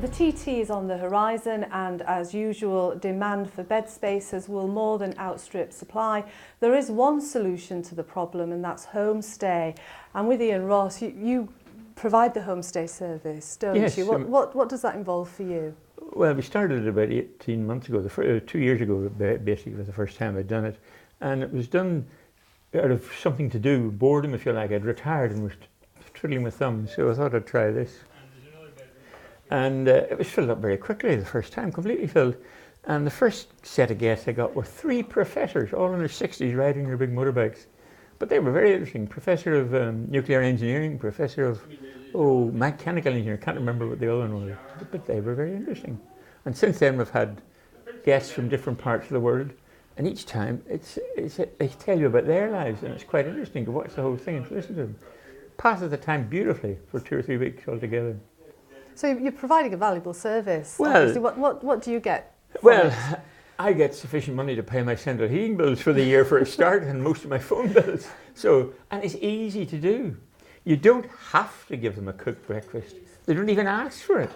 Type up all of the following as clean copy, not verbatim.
The TT is on the horizon, and as usual, demand for bed spaces will more than outstrip supply. There is one solution to the problem, and that's Homestay. And with Ian Ross, you provide the Homestay service, don't Yes, you? What does that involve for you? Well, we started it about 18 months ago, 2 years ago basically was the first time I'd done it. And it was done out of something to do, boredom if you like. I'd retired and was twiddling my thumbs, so I thought I'd try this. And it was filled up very quickly the first time, completely filled. And the first set of guests I got were 3 professors, all in their 60s, riding their big motorbikes. But they were very interesting. Professor of nuclear engineering, professor of mechanical engineering, can't remember what the other one was, but they were very interesting. And since then we've had guests from different parts of the world, and each time they tell you about their lives, and it's quite interesting to watch the whole thing and to listen to them. Passes the time beautifully for 2 or 3 weeks altogether. So you're providing a valuable service. Well, obviously. What do you get? Well, I get sufficient money to pay my central heating bills for the year for a start, and most of my phone bills. And it's easy to do. You don't have to give them a cooked breakfast. They don't even ask for it.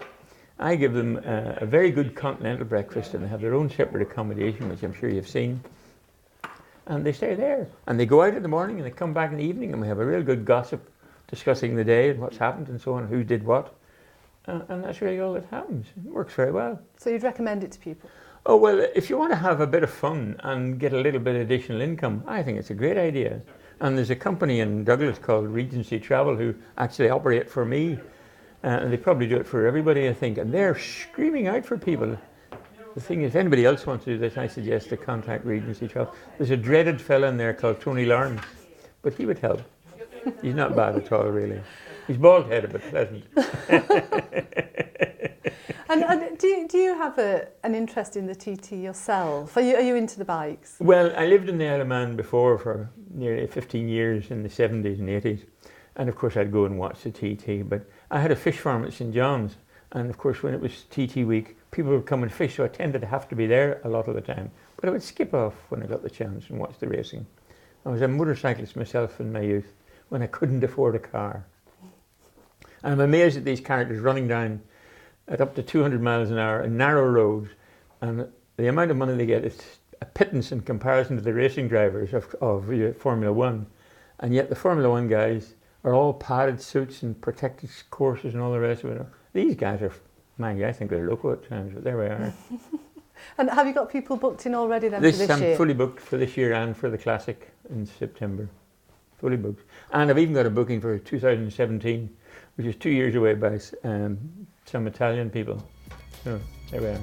I give them a very good continental breakfast, and they have their own separate accommodation, which I'm sure you've seen. And they stay there. And they go out in the morning and they come back in the evening, and we have a real good gossip discussing the day and what's happened and so on, who did what. And that's really all that happens. It works very well. So you'd recommend it to people? Oh, well, if you want to have a bit of fun and get a little bit of additional income, I think it's a great idea. And there's a company in Douglas called Regency Travel who actually operate for me. And they probably do it for everybody, I think. And they're screaming out for people. The thing is, if anybody else wants to do this, I suggest to contact Regency Travel. There's a dreaded fella in there called Tony Lawrence, but he would help. He's not bad at all, really. He's bald-headed but pleasant. And do you have an interest in the TT yourself? Are you into the bikes? Well, I lived in the Isle of Man before for nearly 15 years in the 70s and 80s. And of course I'd go and watch the TT. But I had a fish farm at St. John's. And of course when it was TT week, people would come and fish, so I tended to have to be there a lot of the time. But I would skip off when I got the chance and watch the racing. I was a motorcyclist myself in my youth when I couldn't afford a car. And I'm amazed at these characters running down at up to 200 miles an hour in narrow roads, and the amount of money they get is a pittance in comparison to the racing drivers of Formula One. And yet the Formula One guys are all padded suits and protected courses and all the rest of it. These guys are, I think they're local at times, but there we are. And have you got people booked in already then for this year? I'm fully booked for this year and for the Classic in September. Fully booked. And I've even got a booking for 2017, which is 2 years away by some Italian people. So there we are.